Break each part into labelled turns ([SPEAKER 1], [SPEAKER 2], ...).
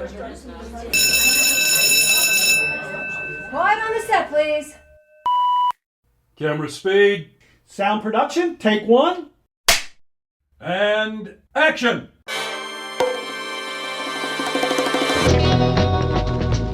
[SPEAKER 1] Quiet on the set, please.
[SPEAKER 2] Camera speed.
[SPEAKER 3] Sound production, take one.
[SPEAKER 2] And action!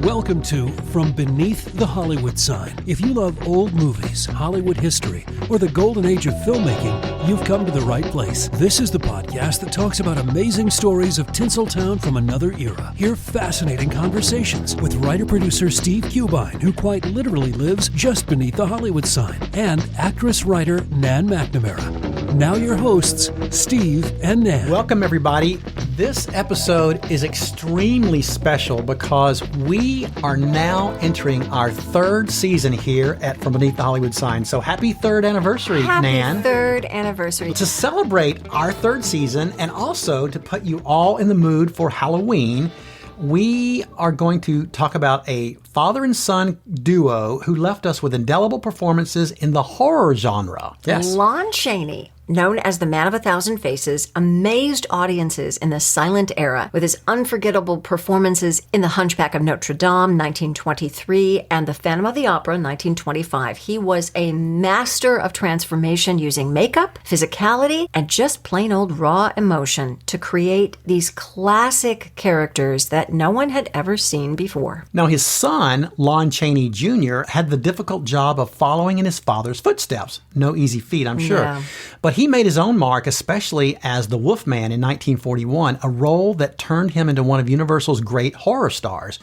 [SPEAKER 4] Welcome to From Beneath the Hollywood Sign. If you love old movies, Hollywood history, or the golden age of filmmaking, you've come to the right place. This is the podcast that talks about amazing stories of Tinseltown from another era. Hear fascinating conversations with writer-producer Steve Cubine, who quite literally lives just beneath the Hollywood sign, and actress-writer Nan McNamara. Now your hosts, Steve and Nan.
[SPEAKER 3] Welcome, everybody. This episode is extremely special because we are now entering our third season here at From Beneath the Hollywood Sign. So happy third anniversary, Nan.
[SPEAKER 1] Happy third anniversary.
[SPEAKER 3] To celebrate our third season and also to put you all in the mood for Halloween, we are going to talk about a father and son duo who left us with indelible performances in the horror genre. Yes.
[SPEAKER 1] Lon Cheney, known as the Man of 1,000 Faces, amazed audiences in the silent era with his unforgettable performances in The Hunchback of Notre Dame, 1923, and The Phantom of the Opera, 1925. He was a master of transformation using makeup, physicality, and just plain old raw emotion to create these classic characters that no one had ever seen before.
[SPEAKER 3] Now, his son, Lon Cheney Jr., had the difficult job of following in his father's footsteps. No easy feat, I'm sure.
[SPEAKER 1] Yeah.
[SPEAKER 3] But he made his own mark, especially as the Wolfman in 1941, a role that turned him into one of Universal's great horror stars.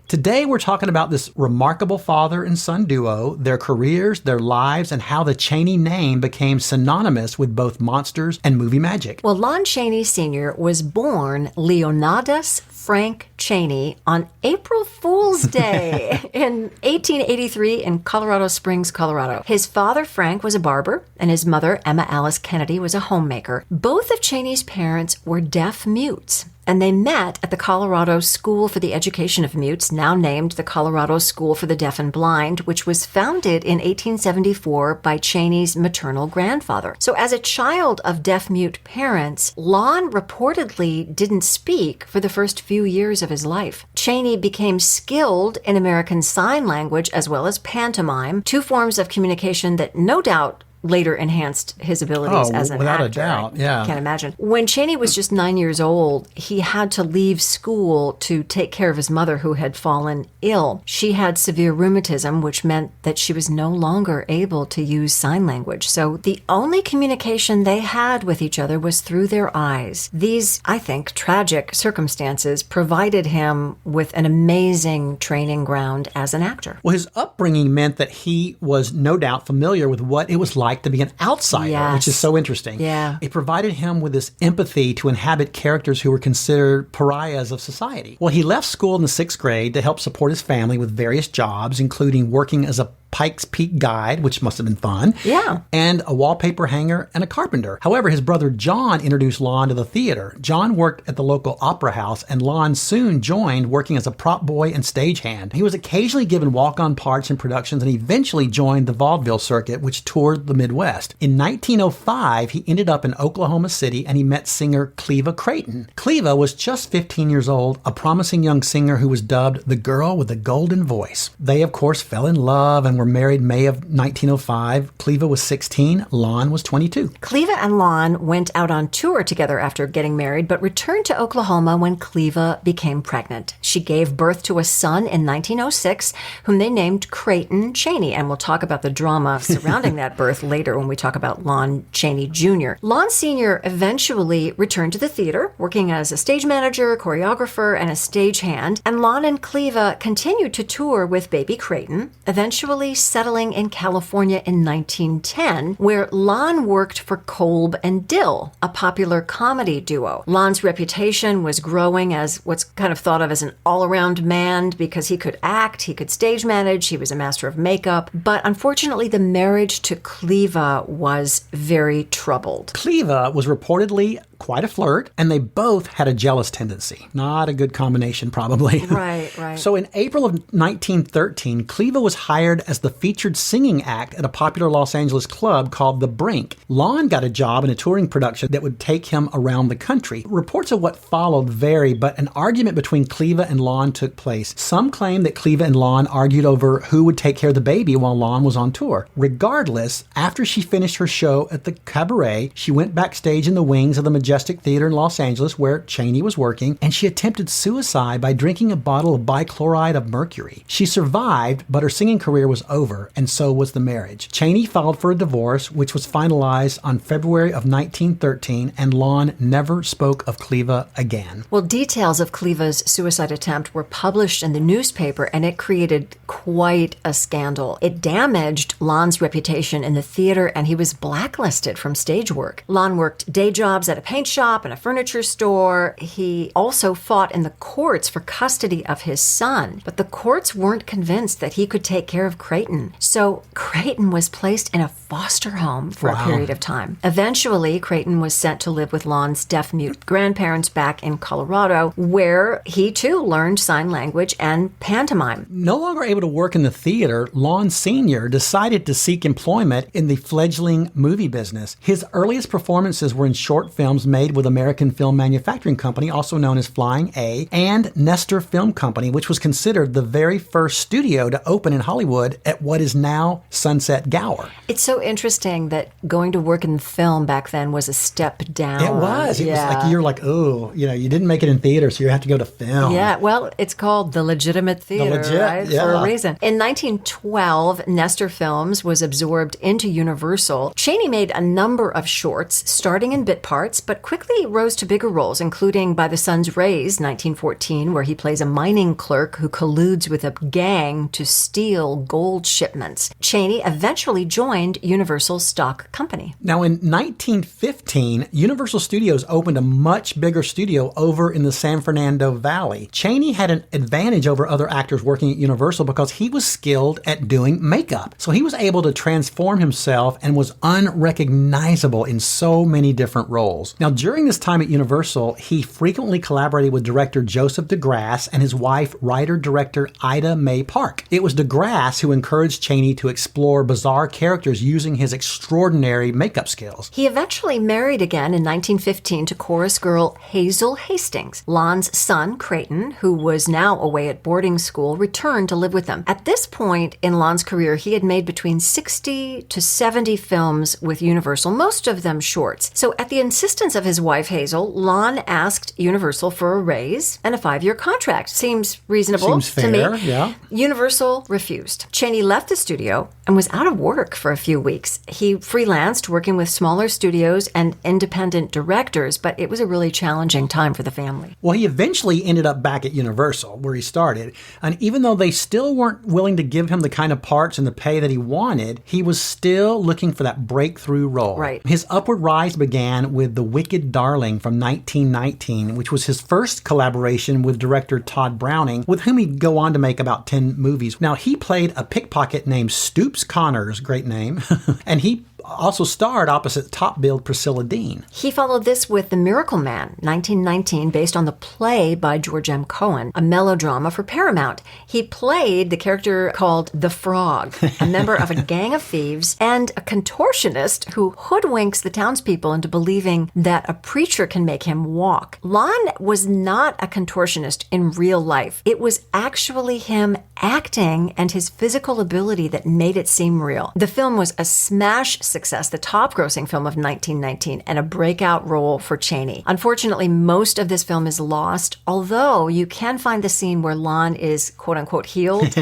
[SPEAKER 3] Today, we're talking about this remarkable father and son duo, their careers, their lives, and how the Cheney name became synonymous with both monsters and movie magic.
[SPEAKER 1] Well, Lon Cheney Senior was born Leonidas Frank Cheney on April Fool's Day in 1883 in Colorado Springs, Colorado. His father, Frank, was a barber, and his mother, Emma Alice Kennedy, was a homemaker. Both of Cheney's parents were deaf mutes, and they met at the Colorado School for the Education of Mutes, now named the Colorado School for the Deaf and Blind, which was founded in 1874 by Cheney's maternal grandfather. So as a child of deaf-mute parents, Lon reportedly didn't speak for the first few years of his life. Cheney became skilled in American Sign Language as well as pantomime, two forms of communication that no doubt later enhanced his abilities as an
[SPEAKER 3] without
[SPEAKER 1] actor.
[SPEAKER 3] a doubt, yeah.
[SPEAKER 1] Can't imagine. When Cheney was just 9 years old, he had to leave school to take care of his mother who had fallen ill. She had severe rheumatism, which meant that she was no longer able to use sign language. So the only communication they had with each other was through their eyes. These, I think, tragic circumstances provided him with an amazing training ground as an actor.
[SPEAKER 3] Well, his upbringing meant that he was no doubt familiar with what it was like to be an outsider,
[SPEAKER 1] Yes.
[SPEAKER 3] which is so interesting.
[SPEAKER 1] Yeah.
[SPEAKER 3] It provided him with this empathy to inhabit characters who were considered pariahs of society. Well, he left school in the 6th grade to help support his family with various jobs, including working as a Pikes Peak guide, which must have been fun.
[SPEAKER 1] Yeah.
[SPEAKER 3] And a wallpaper hanger and a carpenter. However, his brother John introduced Lon to the theater. John worked at the local opera house, and Lon soon joined working as a prop boy and stagehand. He was occasionally given walk-on parts in productions and eventually joined the vaudeville circuit, which toured the Midwest. In 1905, he ended up in Oklahoma City, and he met singer Cleva Creighton. Cleva was just 15 years old, a promising young singer who was dubbed the girl with the golden voice. They, of course, fell in love and were married May of 1905. Cleva was 16, Lon was 22.
[SPEAKER 1] Cleva and Lon went out on tour together after getting married, but returned to Oklahoma when Cleva became pregnant. She gave birth to a son in 1906, whom they named Creighton Cheney, and we'll talk about the drama surrounding that birth later when we talk about Lon Cheney Jr. Lon Sr. eventually returned to the theater, working as a stage manager, choreographer, and a stagehand, and Lon and Cleva continued to tour with baby Creighton, eventually settling in California in 1910, where Lon worked for Kolb and Dill, a popular comedy duo. Lon's reputation was growing as what's kind of thought of as an all-around man because he could act, he could stage manage, he was a master of makeup, but unfortunately the marriage to Cleva was very troubled.
[SPEAKER 3] Cleva was reportedly quite a flirt, and they both had a jealous tendency. Not a good combination, probably.
[SPEAKER 1] Right, right.
[SPEAKER 3] So in April of 1913, Cleva was hired as the featured singing act at a popular Los Angeles club called The Brink. Lon got a job in a touring production that would take him around the country. Reports of what followed vary, but an argument between Cleva and Lon took place. Some claim that Cleva and Lon argued over who would take care of the baby while Lon was on tour. Regardless, after she finished her show at the cabaret, she went backstage in the wings of the Majestic Theater in Los Angeles, where Cheney was working, and she attempted suicide by drinking a bottle of bichloride of mercury. She survived, but her singing career was over, and so was the marriage. Cheney filed for a divorce, which was finalized on February of 1913, and Lon never spoke of Cleva again.
[SPEAKER 1] Well, details of Cleva's suicide attempt were published in the newspaper, and it created quite a scandal. It damaged Lon's reputation in the theater, and he was blacklisted from stage work. Lon worked day jobs at a paint shop and a furniture store. He also fought in the courts for custody of his son, but the courts weren't convinced that he could take care of Creighton. So Creighton was placed in a foster home for a period of time. Eventually, Creighton was sent to live with Lon's deaf-mute grandparents back in Colorado, where he too learned sign language and pantomime.
[SPEAKER 3] No longer able to work in the theater, Lon Senior decided to seek employment in the fledgling movie business. His earliest performances were in short films made with American Film Manufacturing Company, also known as Flying A, and Nestor Film Company, which was considered the very first studio to open in Hollywood at what is now Sunset Gower.
[SPEAKER 1] It's so interesting that going to work in film back then was a step down.
[SPEAKER 3] It was. It was like, you're like, oh, you didn't make it in theater, so you have to go to film.
[SPEAKER 1] Yeah, well, it's called the legitimate theater, right?
[SPEAKER 3] Yeah.
[SPEAKER 1] For a reason. In 1912, Nestor Films was absorbed into Universal. Cheney made a number of shorts, starting in bit parts, but quickly rose to bigger roles, including By the Sun's Rays, 1914, where he plays a mining clerk who colludes with a gang to steal gold shipments. Cheney eventually joined Universal Stock Company.
[SPEAKER 3] Now, in 1915, Universal Studios opened a much bigger studio over in the San Fernando Valley. Cheney had an advantage over other actors working at Universal because he was skilled at doing makeup. So he was able to transform himself and was unrecognizable in so many different roles. Now, during this time at Universal, he frequently collaborated with director Joseph DeGrasse and his wife, writer-director Ida Mae Park. It was DeGrasse who encouraged Cheney to explore bizarre characters using his extraordinary makeup skills.
[SPEAKER 1] He eventually married again in 1915 to chorus girl Hazel Hastings. Lon's son, Creighton, who was now away at boarding school, returned to live with them. At this point in Lon's career, he had made between 60 to 70 films with Universal, most of them shorts. So at the insistence of his wife, Hazel, Lon asked Universal for a raise and a 5-year contract. Seems reasonable
[SPEAKER 3] Seems fair,
[SPEAKER 1] to me.
[SPEAKER 3] yeah.
[SPEAKER 1] Universal refused. Cheney left the studio and was out of work for a few weeks. He freelanced, working with smaller studios and independent directors, but it was a really challenging time for the family.
[SPEAKER 3] Well, he eventually ended up back at Universal, where he started, and even though they still weren't willing to give him the kind of parts and the pay that he wanted, he was still looking for that breakthrough role.
[SPEAKER 1] Right.
[SPEAKER 3] His upward rise began with The Wicked Darling from 1919, which was his first collaboration with director Todd Browning, with whom he'd go on to make about 10 movies. Now, he played a pickpocket named Stoops Connors, great name, and he also starred opposite top-billed Priscilla Dean.
[SPEAKER 1] He followed this with The Miracle Man, 1919, based on the play by George M. Cohan, a melodrama for Paramount. He played the character called The Frog, a member of a gang of thieves and a contortionist who hoodwinks the townspeople into believing that a preacher can make him walk. Lon was not a contortionist in real life. It was actually him acting and his physical ability that made it seem real. The film was a smash success, the top-grossing film of 1919, and a breakout role for Cheney. Unfortunately, most of this film is lost, although you can find the scene where Lon is quote-unquote healed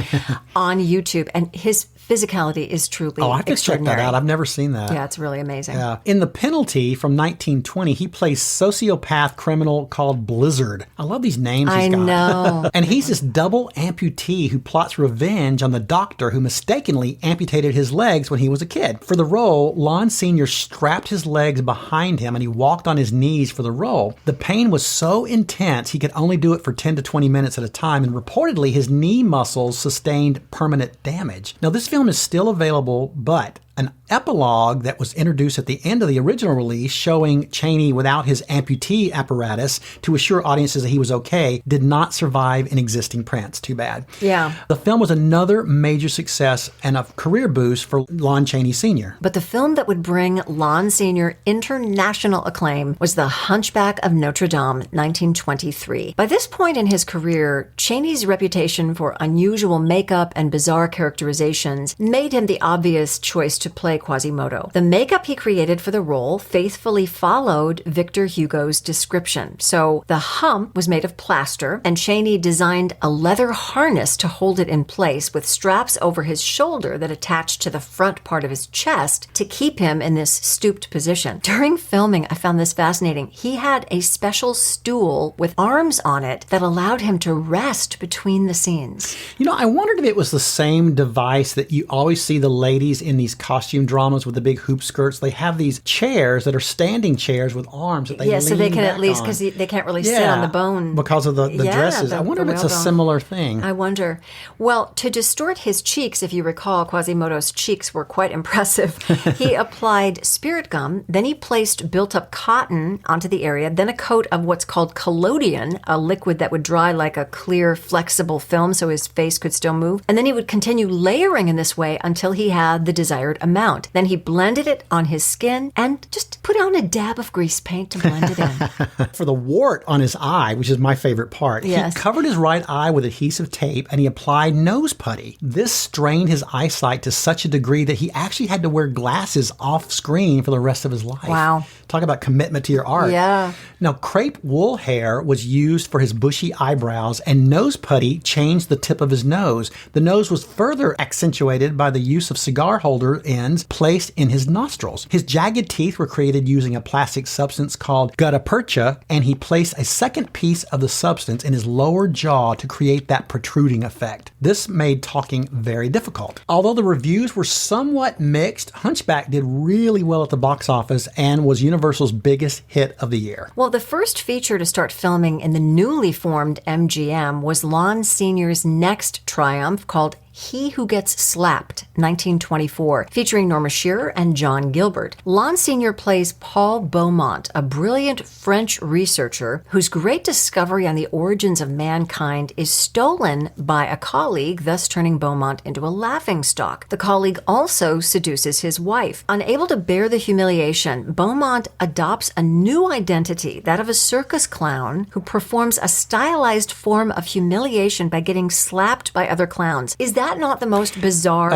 [SPEAKER 1] on YouTube, and his physicality is truly
[SPEAKER 3] Oh, I have to check that out. I've never seen that.
[SPEAKER 1] Yeah, it's really amazing.
[SPEAKER 3] Yeah. In The Penalty from 1920, he plays sociopath criminal called Blizzard. I love these names he's got.
[SPEAKER 1] I know.
[SPEAKER 3] And he's this double amputee who plots revenge on the doctor who mistakenly amputated his legs when he was a kid. For the role, Lon Sr. strapped his legs behind him and he walked on his knees for the role. The pain was so intense he could only do it for 10 to 20 minutes at a time, and reportedly his knee muscles sustained permanent damage. Now, this film is still available, but An epilogue that was introduced at the end of the original release showing Cheney without his amputee apparatus to assure audiences that he was okay did not survive in existing prints. Too bad.
[SPEAKER 1] Yeah.
[SPEAKER 3] The film was another major success and a career boost for Lon Cheney Sr.
[SPEAKER 1] But the film that would bring Lon Sr. international acclaim was The Hunchback of Notre Dame, 1923. By this point in his career, Cheney's reputation for unusual makeup and bizarre characterizations made him the obvious choice to play Quasimodo. The makeup he created for the role faithfully followed Victor Hugo's description. So the hump was made of plaster, and Cheney designed a leather harness to hold it in place with straps over his shoulder that attached to the front part of his chest to keep him in this stooped position. During filming, I found this fascinating. He had a special stool with arms on it that allowed him to rest between the scenes.
[SPEAKER 3] You know, I wondered if it was the same device that you always see the ladies in these costume dramas with the big hoop skirts. They have these chairs that are standing chairs with arms that they lean
[SPEAKER 1] so they can
[SPEAKER 3] back
[SPEAKER 1] at least,
[SPEAKER 3] on.
[SPEAKER 1] because they can't really sit on the bone.
[SPEAKER 3] Because of the dresses. I wonder if it's a similar thing.
[SPEAKER 1] I wonder. Well, to distort his cheeks, if you recall, Quasimodo's cheeks were quite impressive. He applied spirit gum, then he placed built-up cotton onto the area, then a coat of what's called collodion, a liquid that would dry like a clear, flexible film so his face could still move. And then he would continue layering in this way until he had the desired amount. Then he blended it on his skin and just put on a dab of grease paint to blend it in.
[SPEAKER 3] For the wart on his eye, which is my favorite part,
[SPEAKER 1] Yes.
[SPEAKER 3] he covered his right eye with adhesive tape and he applied nose putty. This strained his eyesight to such a degree that he actually had to wear glasses off screen for the rest of his life.
[SPEAKER 1] Wow.
[SPEAKER 3] Talk about commitment to your art.
[SPEAKER 1] Yeah.
[SPEAKER 3] Now, crepe wool hair was used for his bushy eyebrows, and nose putty changed the tip of his nose. The nose was further accentuated by the use of cigar holder ends placed in his nostrils. His jagged teeth were created using a plastic substance called gutta percha, and he placed a second piece of the substance in his lower jaw to create that protruding effect. This made talking very difficult. Although the reviews were somewhat mixed, Hunchback did really well at the box office and was Universal's biggest hit of the year.
[SPEAKER 1] Well, the first feature to start filming in the newly formed MGM was Lon Sr.'s next triumph called He Who Gets Slapped, 1924, featuring Norma Shearer and John Gilbert. Lon Sr. plays Paul Beaumont, a brilliant French researcher whose great discovery on the origins of mankind is stolen by a colleague, thus turning Beaumont into a laughingstock. The colleague also seduces his wife. Unable to bear the humiliation, Beaumont adopts a new identity, that of a circus clown who performs a stylized form of humiliation by getting slapped by other clowns. Is that not the most bizarre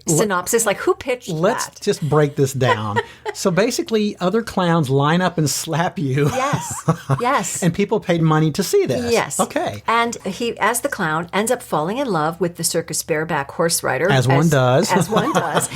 [SPEAKER 1] synopsis? Like, who pitched that?
[SPEAKER 3] Let's just break this down. So basically, other clowns line up and slap you.
[SPEAKER 1] Yes. Yes.
[SPEAKER 3] And people paid money to see this.
[SPEAKER 1] Yes.
[SPEAKER 3] Okay.
[SPEAKER 1] And he, as the clown, ends up falling in love with the circus bareback horse rider.
[SPEAKER 3] As one does.
[SPEAKER 1] As one does.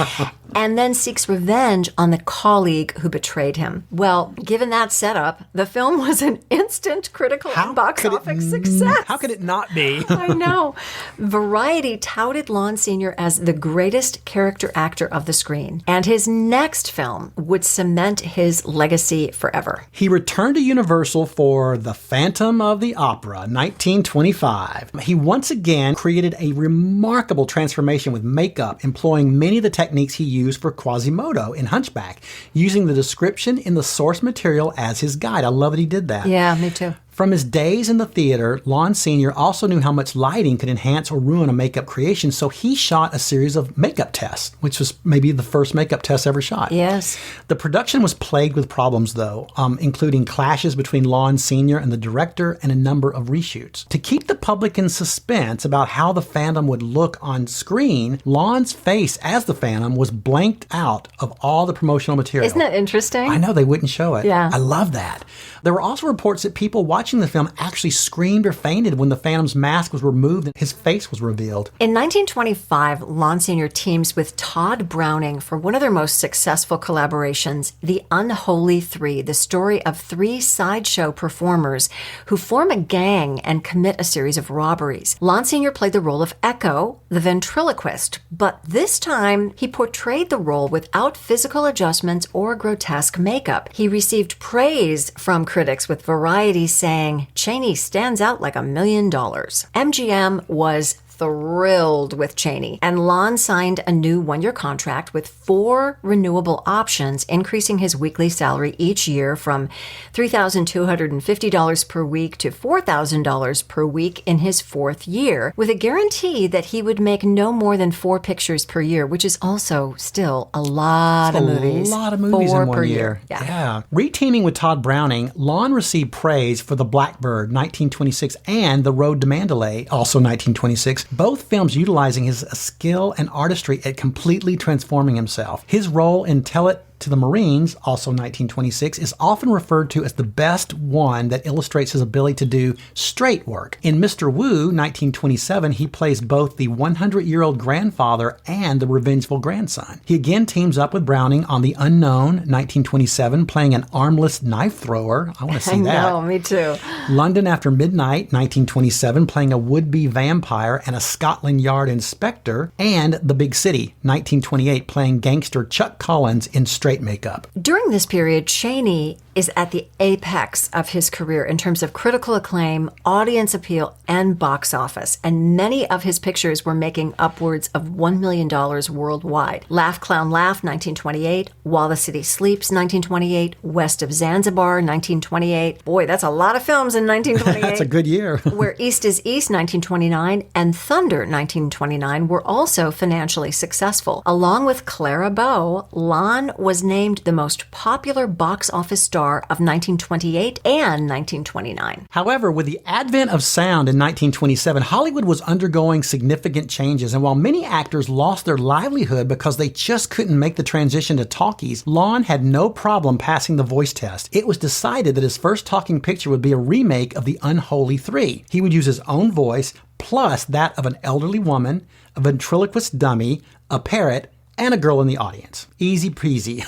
[SPEAKER 1] And then seeks revenge on the colleague who betrayed him. Well, given that setup, the film was an instant critical and box office success.
[SPEAKER 3] How could it not be?
[SPEAKER 1] I know. Variety touted Lon Sr. as the greatest character actor of the screen, and his next film would cement his legacy forever.
[SPEAKER 3] He returned to Universal for The Phantom of the Opera, 1925. He once again created a remarkable transformation with makeup, employing many of the techniques he used for Quasimodo in Hunchback, using the description in the source material as his guide. I love that he did that.
[SPEAKER 1] Yeah, me too.
[SPEAKER 3] From his days in the theater, Lon Sr. also knew how much lighting could enhance or ruin a makeup creation, so he shot a series of makeup tests, which was maybe the first makeup test ever shot.
[SPEAKER 1] Yes.
[SPEAKER 3] The production was plagued with problems, though, including clashes between Lon Sr. and the director and a number of reshoots. To keep the public in suspense about how the Phantom would look on screen, Lon's face as the Phantom was blanked out of all the promotional material.
[SPEAKER 1] Isn't that interesting?
[SPEAKER 3] I know, they wouldn't show it.
[SPEAKER 1] Yeah.
[SPEAKER 3] I love that. There were also reports that people watching the film actually screamed or fainted when the Phantom's mask was removed and his face was revealed.
[SPEAKER 1] In 1925, Lon Sr. teams with Todd Browning for one of their most successful collaborations, The Unholy Three, the story of three sideshow performers who form a gang and commit a series of robberies. Lon Sr. played the role of Echo, the ventriloquist, but this time he portrayed the role without physical adjustments or grotesque makeup. He received praise from critics, with Variety saying, "Cheney stands out like $1 million." MGM was thrilled with Cheney, and Lon signed a new one-year contract with 4 renewable options, increasing his weekly salary each year from $3,250 per week to $4,000 per week in his 4th year, with a guarantee that he would make no more than 4 pictures per year, which is also still a lot of movies.
[SPEAKER 3] A lot of movies
[SPEAKER 1] 4
[SPEAKER 3] in one
[SPEAKER 1] per
[SPEAKER 3] year.
[SPEAKER 1] Yeah.
[SPEAKER 3] Reteaming with Todd Browning, Lon received praise for The Blackbird, 1926, and The Road to Mandalay, also 1926, both films utilizing his skill and artistry at completely transforming himself. His role in Tell It to the Marines, also 1926, is often referred to as the best one that illustrates his ability to do straight work. In Mr. Wu, 1927, he plays both the 100-year-old grandfather and the revengeful grandson. He again teams up with Browning on The Unknown, 1927, playing an armless knife thrower. I want to see that.
[SPEAKER 1] I know, me too.
[SPEAKER 3] London After Midnight, 1927, playing a would-be vampire and a Scotland Yard inspector. And The Big City, 1928, playing gangster Chuck Collins in straight makeup.
[SPEAKER 1] During this period, Cheney is at the apex of his career in terms of critical acclaim, audience appeal, and box office, and many of his pictures were making upwards of $1 million worldwide. Laugh Clown Laugh, 1928, While the City Sleeps, 1928, West of Zanzibar, 1928. Boy, that's a lot of films in 1928.
[SPEAKER 3] That's a good year.
[SPEAKER 1] Where East is East, 1929, and Thunder, 1929, were also financially successful. Along with Clara Bow, Lon was named the most popular box office star of 1928 and 1929.
[SPEAKER 3] However, with the advent of sound in 1927, Hollywood was undergoing significant changes, and while many actors lost their livelihood because they just couldn't make the transition to talkies, Lon had no problem passing the voice test. It was decided that his first talking picture would be a remake of The Unholy Three. He would use his own voice, plus that of an elderly woman, a ventriloquist dummy, a parrot, and a girl in the audience. Easy peasy.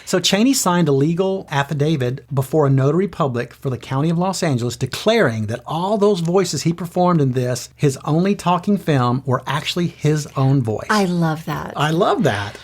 [SPEAKER 3] So Cheney signed a legal affidavit before a notary public for the County of Los Angeles declaring that all those voices he performed in this, his only talking film, were actually his own voice.
[SPEAKER 1] I love that.
[SPEAKER 3] I love that.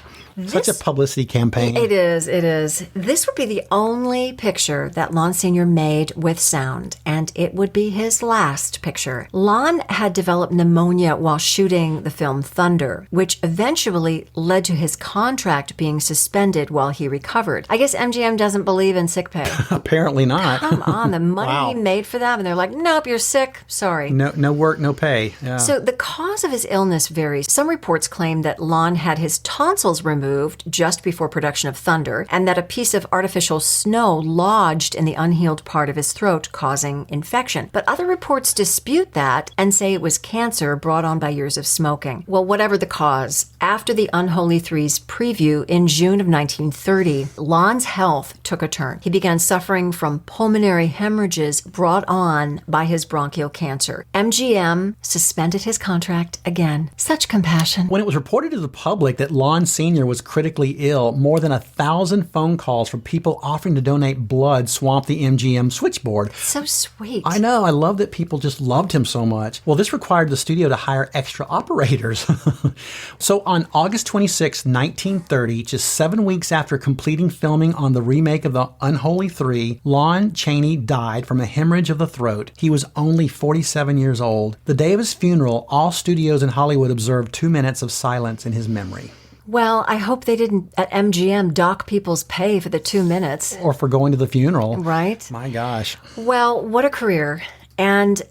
[SPEAKER 3] Such a publicity campaign.
[SPEAKER 1] It is. This would be the only picture that Lon Sr. made with sound, and it would be his last picture. Lon had developed pneumonia while shooting the film Thunder, which eventually led to his contract being suspended while he recovered. I guess MGM doesn't believe in sick pay.
[SPEAKER 3] Apparently not.
[SPEAKER 1] Come on, the money he made for them, and they're like, nope, you're sick. Sorry.
[SPEAKER 3] No work, no pay. Yeah.
[SPEAKER 1] So the cause of his illness varies. Some reports claim that Lon had his tonsils removed just before production of Thunder, and that a piece of artificial snow lodged in the unhealed part of his throat, causing infection. But other reports dispute that and say it was cancer brought on by years of smoking. Well, whatever the cause, after the Unholy Three's preview in June of 1930, Lon's health took a turn. He began suffering from pulmonary hemorrhages brought on by his bronchial cancer. MGM suspended his contract again. Such compassion.
[SPEAKER 3] When it was reported to the public that Lon Sr. was critically ill, more than 1,000 phone calls from people offering to donate blood swamped the MGM switchboard.
[SPEAKER 1] So sweet.
[SPEAKER 3] I know. I love that people just loved him so much. Well, this required the studio to hire extra operators. So on August 26, 1930, just 7 weeks after completing filming on the remake of The Unholy Three, Lon Cheney died from a hemorrhage of the throat. He was only 47 years old. The day of his funeral, all studios in Hollywood observed 2 minutes of silence in his memory.
[SPEAKER 1] Well, I hope they didn't at MGM dock people's pay for the 2 minutes.
[SPEAKER 3] Or for going to the funeral.
[SPEAKER 1] Right?
[SPEAKER 3] My gosh.
[SPEAKER 1] Well, what a career. And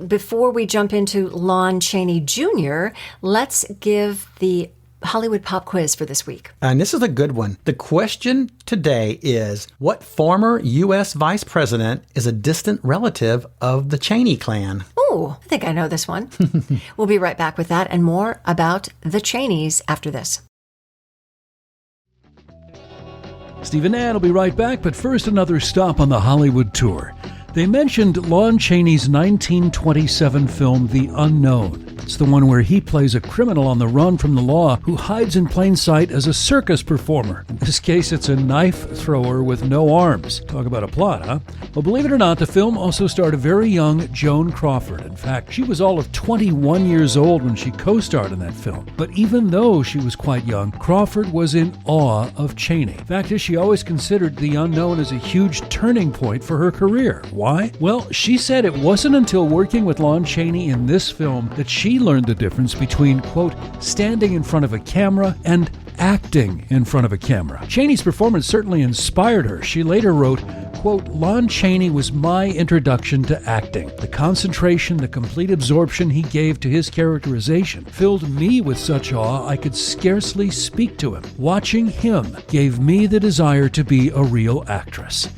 [SPEAKER 1] before we jump into Lon Cheney Jr., let's give the Hollywood pop quiz for this week.
[SPEAKER 3] And this is a good one. The question today is, what former U.S. vice president is a distant relative of the Cheney clan?
[SPEAKER 1] Oh, I think I know this one. We'll be right back with that and more about the Cheneys after this.
[SPEAKER 4] Steve and Ann will be right back, but first another stop on the Hollywood tour. They mentioned Lon Chaney's 1927 film, The Unknown. It's the one where he plays a criminal on the run from the law who hides in plain sight as a circus performer. In this case, it's a knife thrower with no arms. Talk about a plot, huh? Well, believe it or not, the film also starred a very young Joan Crawford. In fact, she was all of 21 years old when she co-starred in that film. But even though she was quite young, Crawford was in awe of Cheney. Fact is, she always considered The Unknown as a huge turning point for her career. Why? Well, she said it wasn't until working with Lon Cheney in this film that she he learned the difference between, quote, standing in front of a camera and acting in front of a camera. Cheney's performance certainly inspired her. She later wrote, quote, Lon Cheney was my introduction to acting. The concentration, the complete absorption he gave to his characterization filled me with such awe I could scarcely speak to him. Watching him gave me the desire to be a real actress.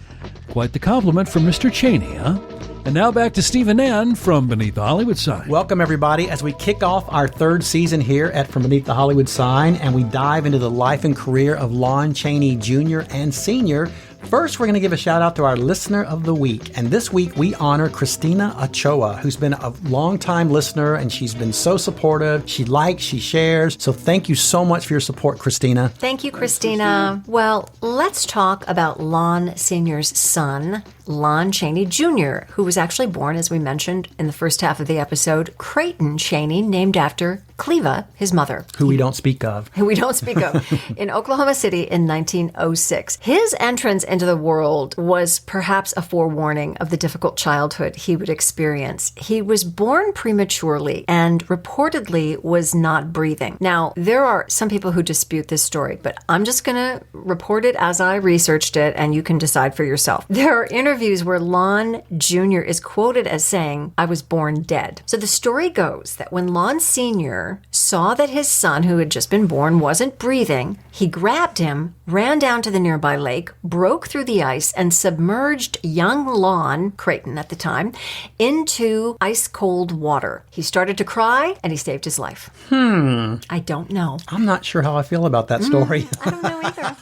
[SPEAKER 4] Quite the compliment from Mr. Cheney, huh? And now back to Steve and Ann from Beneath the Hollywood Sign.
[SPEAKER 3] Welcome, everybody, as we kick off our third season here at From Beneath the Hollywood Sign, and we dive into the life and career of Lon Cheney Jr. and Senior. First, we're going to give a shout out to our listener of the week. And this week, we honor Christina Ochoa, who's been a longtime listener, and she's been so supportive. She likes, she shares. So thank you so much for your support, Christina.
[SPEAKER 1] Thank you, Christina. Well, let's talk about Lon Senior's son, Lon Cheney Jr., who was actually born, as we mentioned in the first half of the episode, Creighton Cheney, named after Cleva, his mother.
[SPEAKER 3] Who we don't speak of.
[SPEAKER 1] Who we don't speak of. In Oklahoma City in 1906. His entrance into the world was perhaps a forewarning of the difficult childhood he would experience. He was born prematurely and reportedly was not breathing. Now, there are some people who dispute this story, but I'm just going to report it as I researched it, and you can decide for yourself. There are interviews where Lon Jr. is quoted as saying, I was born dead. So the story goes that when Lon Sr. saw that his son, who had just been born, wasn't breathing, he grabbed him, ran down to the nearby lake, broke through the ice, and submerged young Lon, Creighton at the time, into ice-cold water. He started to cry, and he saved his life. I don't know.
[SPEAKER 3] I'm not sure how I feel about that story.
[SPEAKER 1] I don't know either.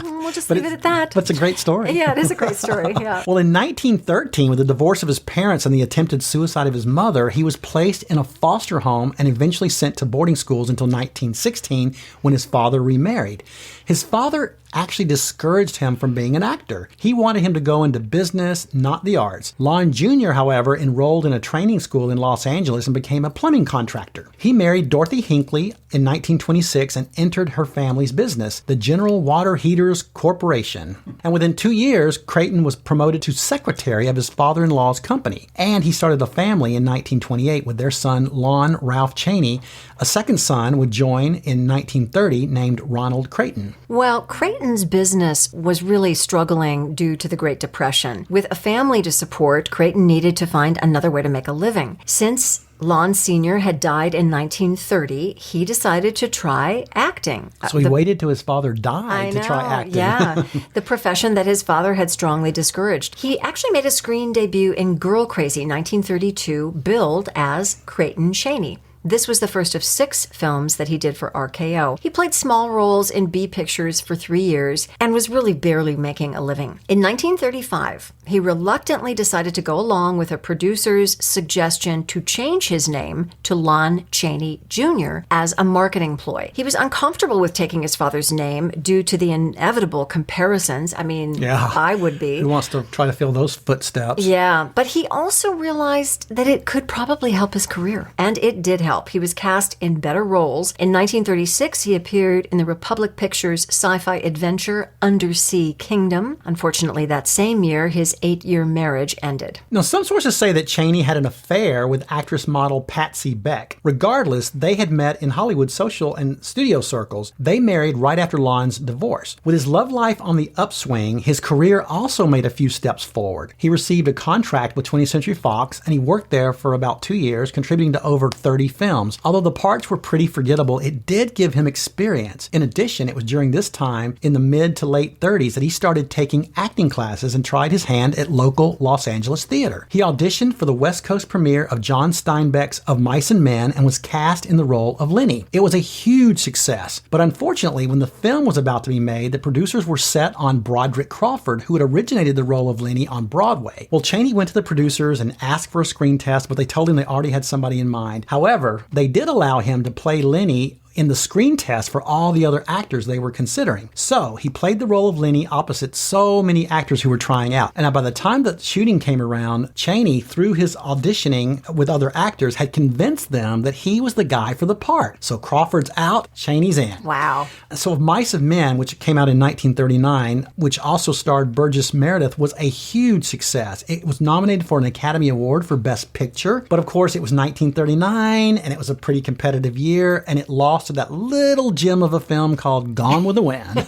[SPEAKER 1] We'll just leave it at that.
[SPEAKER 3] But it's a great story.
[SPEAKER 1] Yeah, it is a great story. Yeah.
[SPEAKER 3] Well, in 1913, with the divorce of his parents and the attempted suicide of his mother, he was placed in a foster home and eventually sent to boarding schools until 1916 when his father remarried. His father actually discouraged him from being an actor. He wanted him to go into business, not the arts. Lon Jr., however, enrolled in a training school in Los Angeles and became a plumbing contractor. He married Dorothy Hinckley in 1926 and entered her family's business, the General Water Heaters Corporation. And within 2 years, Creighton was promoted to secretary of his father-in-law's company. And he started a family in 1928 with their son, Lon Ralph Cheney. A second son would join in 1930 named Ronald Creighton.
[SPEAKER 1] Well, Creighton's business was really struggling due to the Great Depression. With a family to support, Creighton needed to find another way to make a living. Since Lon Sr. had died in 1930, he decided to try acting.
[SPEAKER 3] So he waited till his father died to try acting.
[SPEAKER 1] Yeah, the profession that his father had strongly discouraged. He actually made a screen debut in Girl Crazy, 1932, billed as Creighton Cheney. This was the first of 6 films that he did for RKO. He played small roles in B pictures for 3 years and was really barely making a living. In 1935, he reluctantly decided to go along with a producer's suggestion to change his name to Lon Cheney Jr. as a marketing ploy. He was uncomfortable with taking his father's name due to the inevitable comparisons. I mean,
[SPEAKER 3] Yeah.
[SPEAKER 1] I would be.
[SPEAKER 3] Who wants to try to fill those footsteps?
[SPEAKER 1] Yeah, but he also realized that it could probably help his career. And it did help. He was cast in better roles. In 1936, he appeared in the Republic Pictures sci-fi adventure Undersea Kingdom. Unfortunately, that same year, his 8-year marriage ended.
[SPEAKER 3] Now, some sources say that Cheney had an affair with actress model Patsy Beck. Regardless, they had met in Hollywood social and studio circles. They married right after Lon's divorce. With his love life on the upswing, his career also made a few steps forward. He received a contract with 20th Century Fox, and he worked there for about 2 years, contributing to over 30 films. Although the parts were pretty forgettable, it did give him experience. In addition, it was during this time, in the mid to late 30s, that he started taking acting classes and tried his hand at local Los Angeles theater. He auditioned for the West Coast premiere of John Steinbeck's Of Mice and Men and was cast in the role of Lenny. It was a huge success, but unfortunately, when the film was about to be made, the producers were set on Broderick Crawford, who had originated the role of Lenny on Broadway. Well, Cheney went to the producers and asked for a screen test, but they told him they already had somebody in mind. However, they did allow him to play Lenny in the screen test for all the other actors they were considering. So he played the role of Lenny opposite so many actors who were trying out. And by the time that shooting came around, Cheney, through his auditioning with other actors, had convinced them that he was the guy for the part. So Crawford's out, Cheney's in.
[SPEAKER 1] Wow.
[SPEAKER 3] So Of Mice and Men, which came out in 1939, which also starred Burgess Meredith, was a huge success. It was nominated for an Academy Award for Best Picture, but of course it was 1939, and it was a pretty competitive year, and it lost to that little gem of a film called Gone with the Wind.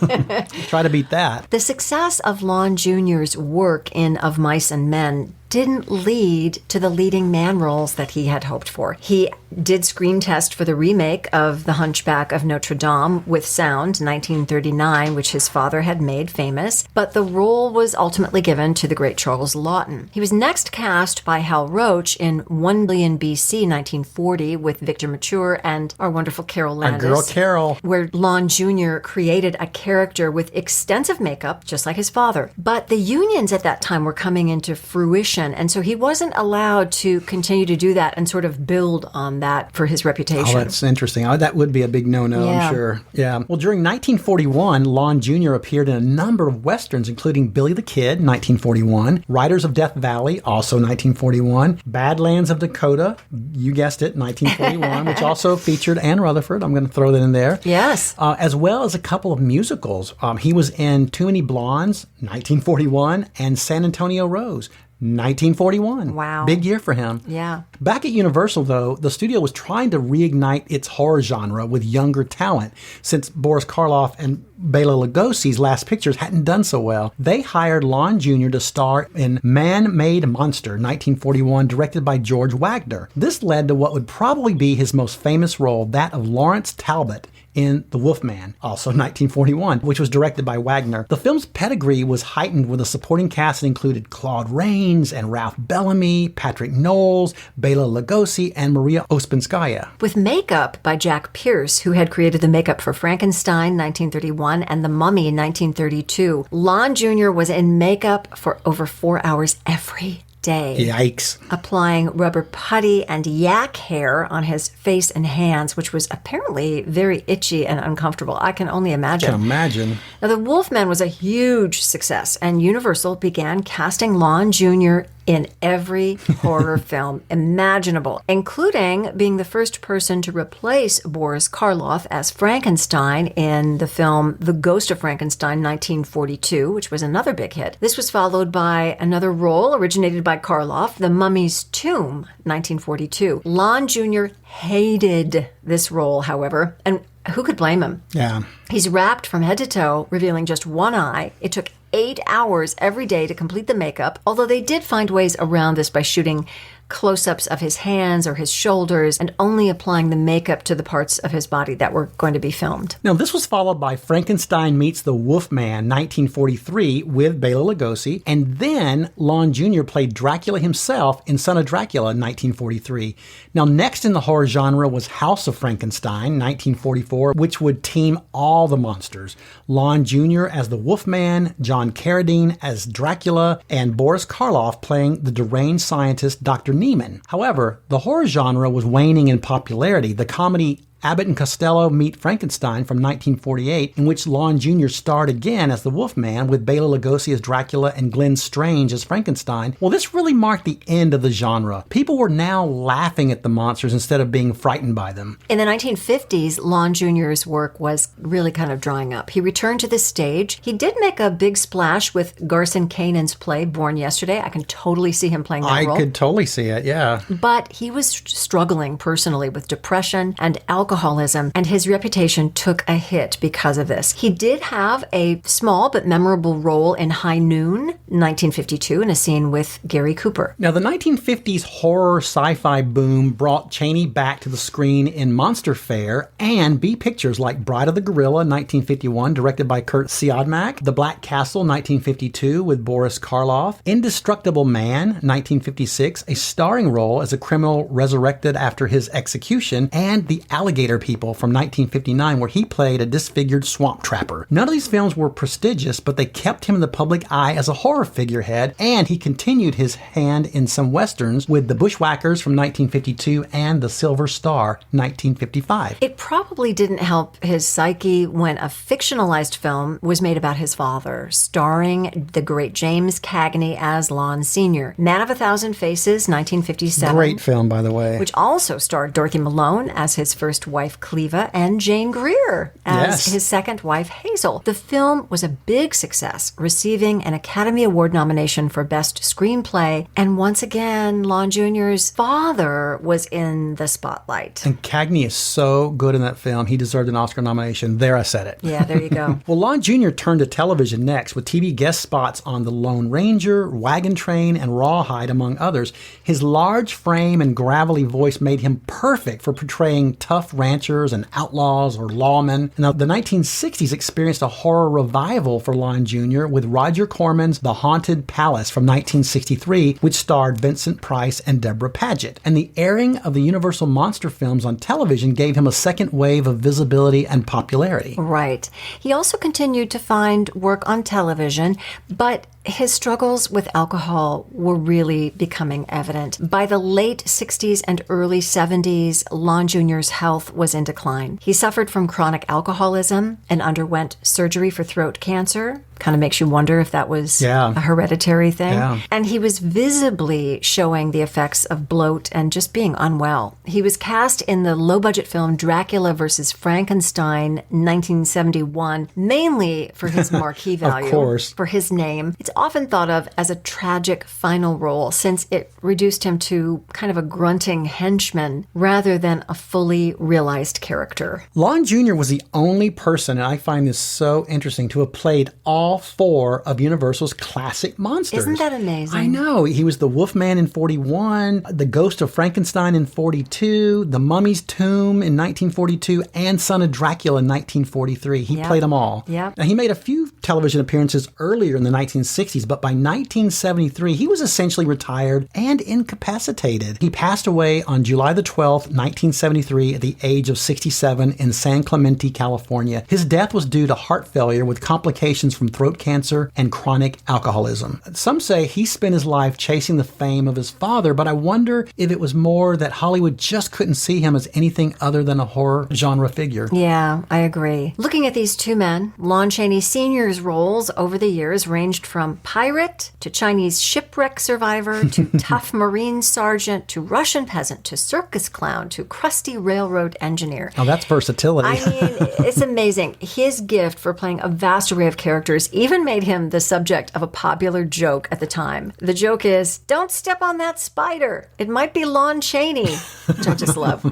[SPEAKER 3] Try to beat that.
[SPEAKER 1] The success of Lon Jr.'s work in Of Mice and Men didn't lead to the leading man roles that he had hoped for. He did screen test for the remake of The Hunchback of Notre Dame with sound, 1939, which his father had made famous, but the role was ultimately given to the great Charles Laughton. He was next cast by Hal Roach in 1 Billion BC, 1940, with Victor Mature and our wonderful Carol Landis.
[SPEAKER 3] Our girl Carol.
[SPEAKER 1] Where Lon Jr. created a character with extensive makeup, just like his father. But the unions at that time were coming into fruition, and so he wasn't allowed to continue to do that and sort of build on that for his reputation.
[SPEAKER 3] Oh, that's interesting. That would be a big no-no,
[SPEAKER 1] Yeah.
[SPEAKER 3] I'm sure. Yeah. Well, during 1941, Lon Jr. appeared in a number of westerns, including Billy the Kid, 1941, Riders of Death Valley, also 1941, Badlands of Dakota, you guessed it, 1941, which also featured Ann Rutherford. I'm going to throw that in there.
[SPEAKER 1] Yes.
[SPEAKER 3] As well as a couple of musicals. He was in Too Many Blondes, 1941, and San Antonio Rose, 1941.
[SPEAKER 1] Wow.
[SPEAKER 3] Big year for him.
[SPEAKER 1] Yeah.
[SPEAKER 3] Back at Universal, though, the studio was trying to reignite its horror genre with younger talent, since Boris Karloff and Bela Lugosi's last pictures hadn't done so well. They hired Lon Jr. to star in Man-Made Monster, 1941, directed by George Wagner. This led to what would probably be his most famous role, that of Lawrence Talbot in The Wolfman, also 1941, which was directed by Wagner. The film's pedigree was heightened with a supporting cast that included Claude Rains and Ralph Bellamy, Patrick Knowles, Bela Lugosi, and Maria Ospinskaya.
[SPEAKER 1] With makeup by Jack Pierce, who had created the makeup for Frankenstein, 1931, and The Mummy, 1932, Lon Jr. was in makeup for over 4 hours every day.
[SPEAKER 3] Yikes.
[SPEAKER 1] Applying rubber putty and yak hair on his face and hands, which was apparently very itchy and uncomfortable. I can only imagine.
[SPEAKER 3] Can imagine.
[SPEAKER 1] Now, The Wolfman was a huge success, and Universal began casting Lon Jr. in every horror film imaginable, including being the first person to replace Boris Karloff as Frankenstein in the film The Ghost of Frankenstein, 1942, which was another big hit. This was followed by another role originated by Karloff, The Mummy's Tomb, 1942. Lon Jr. hated this role, however, and who could blame him?
[SPEAKER 3] Yeah.
[SPEAKER 1] He's wrapped from head to toe, revealing just one eye. It took 8 hours every day to complete the makeup, although they did find ways around this by shooting close-ups of his hands or his shoulders and only applying the makeup to the parts of his body that were going to be filmed.
[SPEAKER 3] Now, this was followed by Frankenstein Meets the Wolfman, 1943, with Bela Lugosi, and then Lon Jr. played Dracula himself in Son of Dracula in 1943. Now, next in the horror genre was House of Frankenstein, 1944, which would team all the monsters. Lon Jr. as the Wolfman, John Carradine as Dracula, and Boris Karloff playing the deranged scientist Dr. Neiman. However, the horror genre was waning in popularity. The comedy Abbott and Costello Meet Frankenstein from 1948, in which Lon Jr. starred again as the Wolfman with Bela Lugosi as Dracula and Glenn Strange as Frankenstein. Well, this really marked the end of the genre. People were now laughing at the monsters instead of being frightened by them.
[SPEAKER 1] In the 1950s, Lon Jr.'s work was really kind of drying up. He returned to the stage. He did make a big splash with Garson Kanan's play Born Yesterday. I can totally see him playing that role.
[SPEAKER 3] I could totally see it, yeah.
[SPEAKER 1] But he was struggling personally with depression and alcoholism, and his reputation took a hit because of this. He did have a small but memorable role in High Noon, 1952, in a scene with Gary Cooper.
[SPEAKER 3] Now, the 1950s horror sci-fi boom brought Cheney back to the screen in Monster Fair and B pictures like Bride of the Gorilla, 1951, directed by Kurt Siodmak, The Black Castle, 1952, with Boris Karloff, Indestructible Man, 1956, a starring role as a criminal resurrected after his execution, and The Alligator Alligator People from 1959, where he played a disfigured swamp trapper. None of these films were prestigious, but they kept him in the public eye as a horror figurehead, and he continued his hand in some westerns with The Bushwhackers from 1952 and The Silver Star, 1955.
[SPEAKER 1] It probably didn't help his psyche when a fictionalized film was made about his father, starring the great James Cagney as Lon Sr. Man of a Thousand Faces, 1957.
[SPEAKER 3] Great film, by the way.
[SPEAKER 1] Which also starred Dorothy Malone as his first wife, Cleva, and Jane Greer as his second wife, Hazel. The film was a big success, receiving an Academy Award nomination for Best Screenplay, and once again, Lon Jr.'s father was in the spotlight.
[SPEAKER 3] And Cagney is so good in that film, he deserved an Oscar nomination. There, I said it.
[SPEAKER 1] Yeah, there you go.
[SPEAKER 3] Well, Lon Jr. turned to television next with TV guest spots on The Lone Ranger, Wagon Train, and Rawhide, among others. His large frame and gravelly voice made him perfect for portraying tough ranchers and outlaws or lawmen. Now, the 1960s experienced a horror revival for Lon Jr. with Roger Corman's The Haunted Palace from 1963, which starred Vincent Price and Deborah Paget. And the airing of the Universal Monster films on television gave him a second wave of visibility and popularity.
[SPEAKER 1] Right. He also continued to find work on television, but his struggles with alcohol were really becoming evident. By the late 60s and early 70s, Lon Jr.'s health was in decline. He suffered from chronic alcoholism and underwent surgery for throat cancer. Kind of makes you wonder if that was a hereditary thing.
[SPEAKER 3] Yeah.
[SPEAKER 1] And he was visibly showing the effects of bloat and just being unwell. He was cast in the low-budget film Dracula vs. Frankenstein, 1971, mainly for his marquee value.
[SPEAKER 3] Of course.
[SPEAKER 1] For his name. It's often thought of as a tragic final role since it reduced him to kind of a grunting henchman rather than a fully realized character.
[SPEAKER 3] Lon Jr. was the only person, and I find this so interesting, to have played all four of Universal's classic monsters.
[SPEAKER 1] Isn't that amazing?
[SPEAKER 3] I know. He was the Wolfman in 41, the Ghost of Frankenstein in 42, the Mummy's Tomb in 1942, and Son of Dracula in 1943. He played them all.
[SPEAKER 1] Yep.
[SPEAKER 3] Now, he made a few television appearances earlier in the 1960s, but by 1973, he was essentially retired and incapacitated. He passed away on July the 12th, 1973, at the age of 67 in San Clemente, California. His death was due to heart failure with complications from throat cancer and chronic alcoholism. Some say he spent his life chasing the fame of his father, but I wonder if it was more that Hollywood just couldn't see him as anything other than a horror genre figure.
[SPEAKER 1] Yeah, I agree. Looking at these two men, Lon Cheney Senior's roles over the years ranged from pirate to Chinese shipwreck survivor to tough Marine sergeant to Russian peasant to circus clown to crusty railroad engineer.
[SPEAKER 3] Oh, that's versatility.
[SPEAKER 1] I mean, it's amazing. His gift for playing a vast array of characters even made him the subject of a popular joke at the time. The joke is, don't step on that spider. It might be Lon Cheney, which I just love.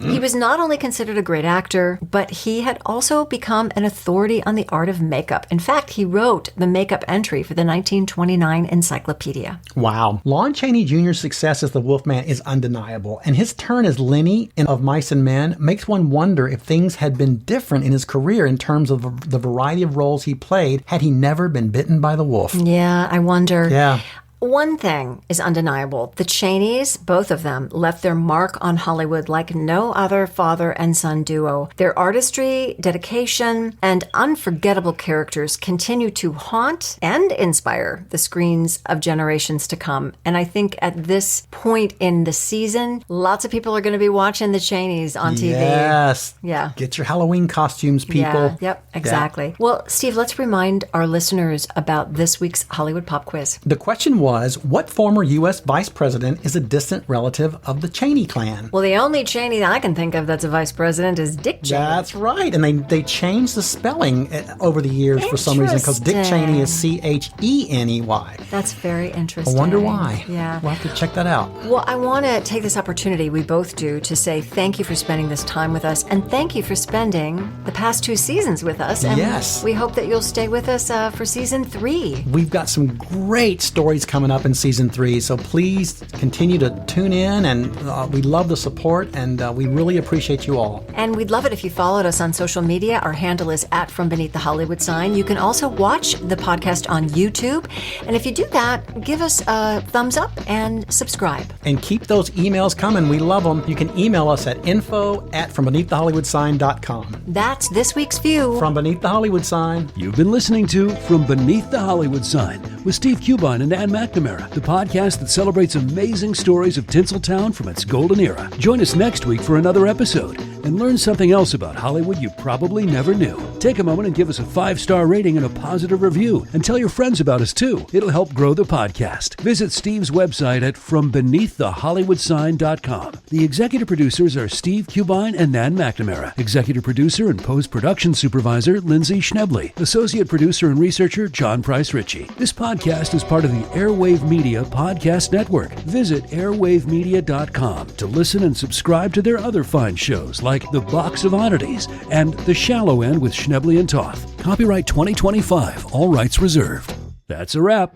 [SPEAKER 1] He was not only considered a great actor, but he had also become an authority on the art of makeup. In fact, he wrote the makeup entry for the 1929 encyclopedia.
[SPEAKER 3] Wow. Lon Cheney Jr.'s success as the Wolfman is undeniable, and his turn as Lenny in Of Mice and Men makes one wonder if things had been different in his career in terms of the variety of roles he played had he never been bitten by the wolf.
[SPEAKER 1] Yeah, I wonder.
[SPEAKER 3] Yeah.
[SPEAKER 1] One thing is undeniable. The Cheneys, both of them, left their mark on Hollywood like no other father and son duo. Their artistry, dedication, and unforgettable characters continue to haunt and inspire the screens of generations to come. And I think at this point in the season, lots of people are going to be watching the Cheneys on TV.
[SPEAKER 3] Yes.
[SPEAKER 1] Yeah.
[SPEAKER 3] Get your Halloween costumes, people.
[SPEAKER 1] Yeah, yep, exactly.
[SPEAKER 3] Yeah.
[SPEAKER 1] Well, Steve, let's remind our listeners about this week's Hollywood Pop Quiz.
[SPEAKER 3] The question was, what former U.S. vice president is a distant relative of the Cheney clan?
[SPEAKER 1] Well, the only Cheney I can think of that's a vice president is Dick Cheney.
[SPEAKER 3] That's right. And they changed the spelling over the years for some reason because Dick Cheney is Cheney.
[SPEAKER 1] That's very interesting.
[SPEAKER 3] I wonder why.
[SPEAKER 1] Yeah.
[SPEAKER 3] We'll have to check that out.
[SPEAKER 1] Well, I want to take this opportunity, we both do, to say thank you for spending this time with us and thank you for spending the past 2 seasons with us. And
[SPEAKER 3] yes.
[SPEAKER 1] we hope that you'll stay with us for season 3.
[SPEAKER 3] We've got some great stories coming coming up in season 3. So please continue to tune in, and we love the support, and we really appreciate you all.
[SPEAKER 1] And we'd love it if you followed us on social media. Our handle is @FromBeneathTheHollywoodSign. You can also watch the podcast on YouTube. And if you do that, give us a thumbs up and subscribe.
[SPEAKER 3] And keep those emails coming. We love them. You can email us at info@FromBeneathTheHollywoodSign.com.
[SPEAKER 1] That's this week's View.
[SPEAKER 3] From Beneath the Hollywood Sign.
[SPEAKER 4] You've been listening to From Beneath the Hollywood Sign with Steve Cubine and Ann McNamara, the podcast that celebrates amazing stories of Tinseltown from its golden era. Join us next week for another episode and learn something else about Hollywood you probably never knew. Take a moment and give us a 5-star rating and a positive review, and tell your friends about us too. It'll help grow the podcast. Visit Steve's website at FromBeneathTheHollywoodSign.com. The executive producers are Steve Cubine and Nan McNamara. Executive producer and post-production supervisor Lindsay Schnebley. Associate producer and researcher John Price Ritchie. This podcast is part of the Airwave Media Podcast Network. Visit airwavemedia.com to listen and subscribe to their other fine shows like The Box of Oddities and The Shallow End with Schnebley and Toth. Copyright 2025. All rights reserved. That's a wrap.